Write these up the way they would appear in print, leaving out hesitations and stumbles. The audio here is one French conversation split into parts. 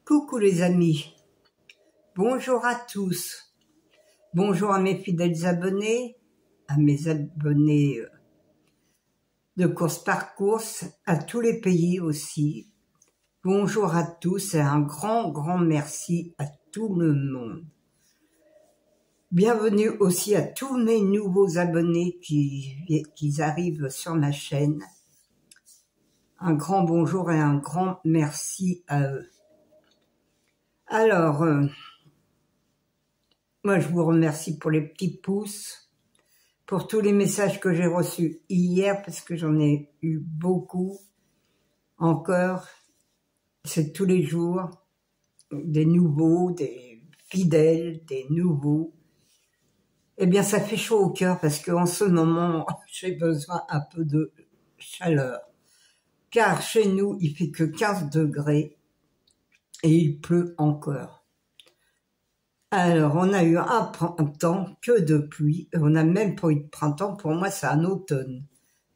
Coucou les amis, bonjour à tous, bonjour à mes fidèles abonnés, à mes abonnés de course par course, à tous les pays aussi. Bonjour à tous et un grand merci à tout le monde. Bienvenue aussi à tous mes nouveaux abonnés qui arrivent sur ma chaîne. Un grand bonjour et un grand merci à eux. Alors, moi je vous remercie pour les petits pouces, pour tous les messages que j'ai reçus hier, parce que j'en ai eu beaucoup encore. C'est tous les jours, des nouveaux, des fidèles, des nouveaux. Eh bien, ça fait chaud au cœur parce qu'en ce moment, j'ai besoin un peu de chaleur. Car chez nous, il fait que 15 degrés et il pleut encore. Alors, on a eu un printemps que de pluie. On n'a même pas eu de printemps. Pour moi, c'est un automne.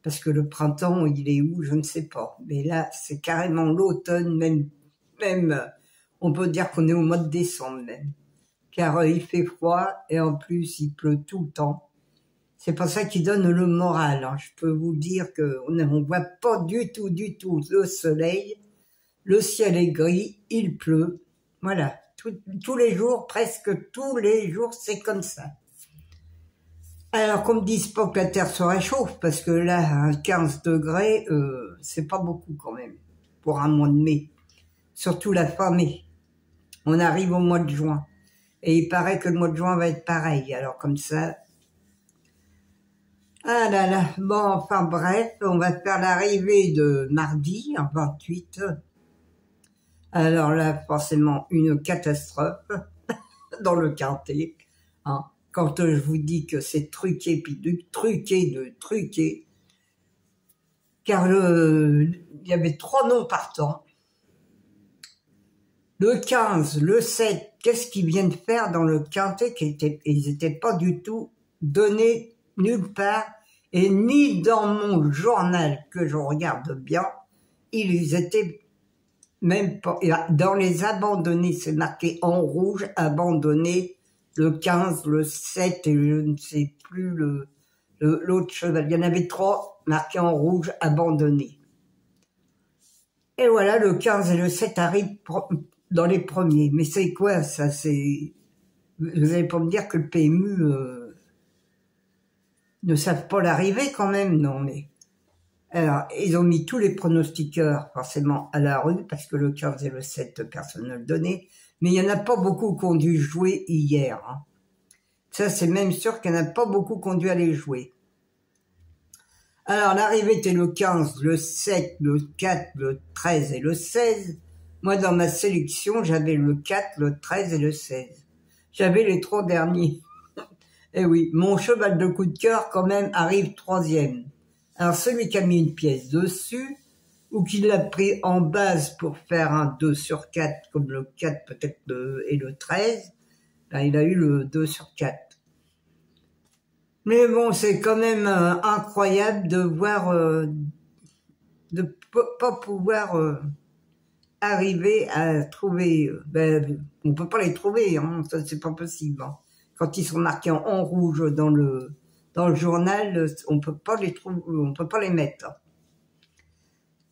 Parce que le printemps, il est où, je ne sais pas. Mais là, c'est carrément l'automne, même, on peut dire qu'on est au mois de décembre même. Car il fait froid et en plus, il pleut tout le temps. C'est pour ça qu'il donne le moral. Hein. Je peux vous dire qu'on ne voit pas du tout le soleil. Le ciel est gris, il pleut. Voilà. Tous les jours, presque tous les jours, c'est comme ça. Alors qu'on me dise pas que la Terre se réchauffe, parce que là, à 15 degrés, c'est pas beaucoup quand même, pour un mois de mai. Surtout la fin mai. On arrive au mois de juin. Et il paraît que le mois de juin va être pareil. Alors comme ça... Ah là là, bon, enfin bref, on va faire l'arrivée de mardi, en 28. Alors là, forcément, une catastrophe dans le Quintet. Hein. Quand je vous dis que c'est truqué, puis de truqué, car il y avait 3 noms partants. Le 15, le 7, qu'est-ce qu'ils viennent faire dans le Quintet ils n'étaient pas du tout donnés nulle part, et ni dans mon journal que je regarde bien, ils étaient même pas, dans les abandonnés, c'est marqué en rouge, abandonné, le 15, le 7 et je ne sais plus l'autre cheval. Il y en avait 3 marqués en rouge, abandonnés. Et voilà, le 15 et le 7 arrivent dans les premiers. Mais c'est quoi ça? Vous n'allez pas me dire que le PMU ne savent pas l'arrivée quand même, non mais... Alors, ils ont mis tous les pronostiqueurs, forcément, à la rue, parce que le 15 et le 7, personne ne le donnait. Mais il n'y en a pas beaucoup qui ont dû jouer hier. Hein. Ça, c'est même sûr qu'il n'y en a pas beaucoup qui ont dû aller jouer. Alors, l'arrivée était le 15, le 7, le 4, le 13 et le 16. Moi, dans ma sélection, j'avais le 4, le 13 et le 16. J'avais les 3 derniers. Eh oui, mon cheval de coup de cœur, quand même, arrive 3e. Alors, celui qui a mis une pièce dessus, ou qui l'a pris en base pour faire un 2 sur 4, comme le 4 peut-être et le 13, ben, il a eu le 2 sur 4. Mais bon, c'est quand même incroyable de voir, de pas pouvoir arriver à trouver, on peut pas les trouver, hein, ça c'est pas possible. Hein. Quand ils sont marqués en rouge dans le journal, on peut pas les trouver, on peut pas les mettre.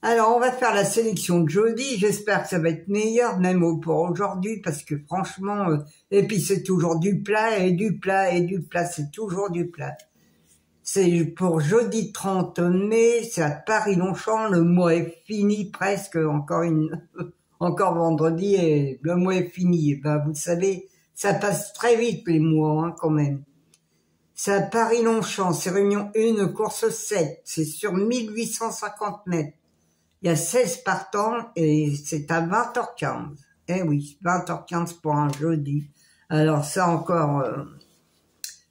Alors, on va faire la sélection de jeudi. J'espère que ça va être meilleur, même pour aujourd'hui, parce que franchement, et puis c'est toujours du plat, et du plat, et du plat, c'est toujours du plat. C'est pour jeudi 30 mai, c'est à Paris-Longchamp, le mois est fini presque, encore vendredi, et le mois est fini. Ben, vous savez, ça passe très vite les mois, hein, quand même. C'est à Paris-Longchamp, c'est réunion 1, course 7, c'est sur 1850 mètres. Il y a 16 partants et c'est à 20h15. Eh oui, 20h15 pour un jeudi. Alors ça encore,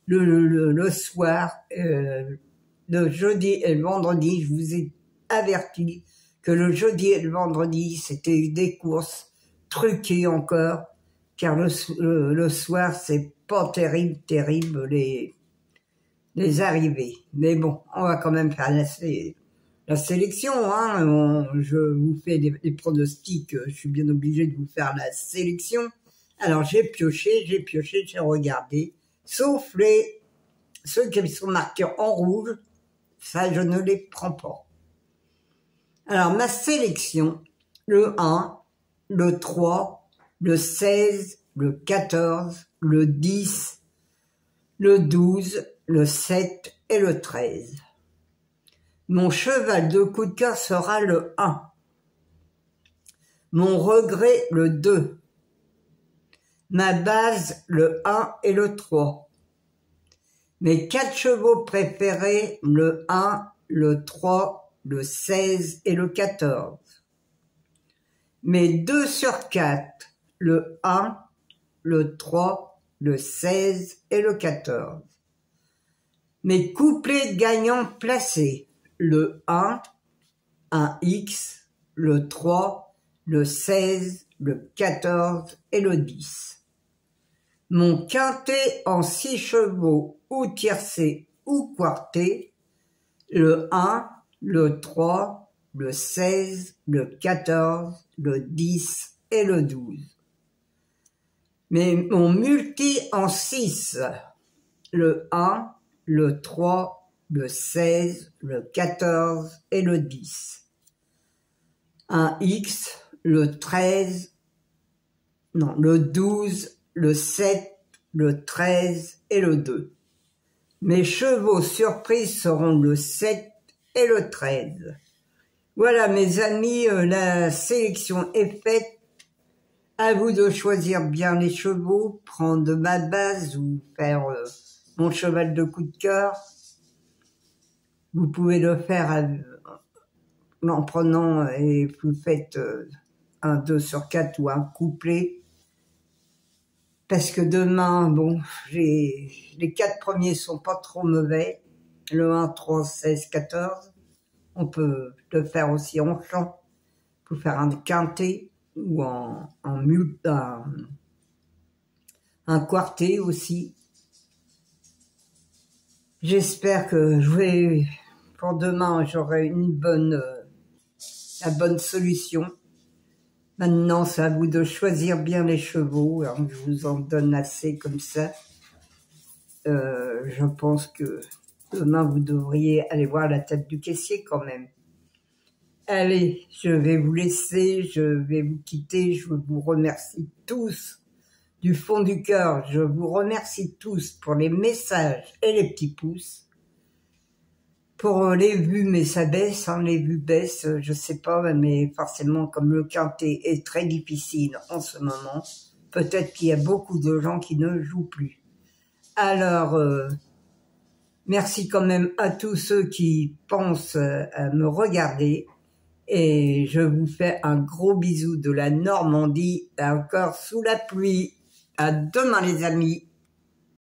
le soir, le jeudi et le vendredi, je vous ai averti que le jeudi et le vendredi, c'était des courses truquées encore, car le soir, c'est pas terrible les arrivées. Mais bon, on va quand même faire la sélection, hein, je vous fais des pronostics, je suis bien obligé de vous faire la sélection. Alors j'ai pioché, j'ai regardé, sauf ceux qui sont marqués en rouge, ça je ne les prends pas. Alors ma sélection, le 1, le 3, le 16, le 14, le 10, le 12, le 7 et le 13. Mon cheval de coup de cœur sera le 1. Mon regret, le 2. Ma base, le 1 et le 3. Mes 4 chevaux préférés, le 1, le 3, le 16 et le 14. Mes 2 sur 4, le 1, le 3, le 16 et le 14. Mes couplets gagnants placés, le 1, un X, le 3, le 16, le 14 et le 10. Mon quintet en 6 chevaux ou tiercé ou quarté, le 1, le 3, le 16, le 14, le 10 et le 12. Mais mon multi en 6, le 1, le 3, le 16, le 14 et le 10. Un X, le 13, non, le 12, le 7, le 13 et le 2. Mes chevaux surprises seront le 7 et le 13. Voilà mes amis, la sélection est faite. À vous de choisir bien les chevaux, prendre ma base ou faire mon cheval de coup de cœur. Vous pouvez le faire en prenant et vous faites un 2 sur 4 ou un couplet. Parce que demain, bon, les 4 premiers sont pas trop mauvais. Le 1, 3, 16, 14. On peut le faire aussi en champ. Pour faire un quintet ou un quartet aussi. J'espère que pour demain, j'aurai la bonne solution. Maintenant, c'est à vous de choisir bien les chevaux. Alors, je vous en donne assez comme ça. Je pense que demain, vous devriez aller voir la tête du caissier quand même. Allez, je vais vous laisser, je vais vous quitter. Je vous remercie tous du fond du cœur. Je vous remercie tous pour les messages et les petits pouces. Pour les vues, mais ça baisse, les vues baissent, je sais pas, mais forcément, comme le quintet est très difficile en ce moment, peut-être qu'il y a beaucoup de gens qui ne jouent plus. Alors, merci quand même à tous ceux qui pensent à me regarder, et je vous fais un gros bisou de la Normandie, encore sous la pluie. À demain les amis.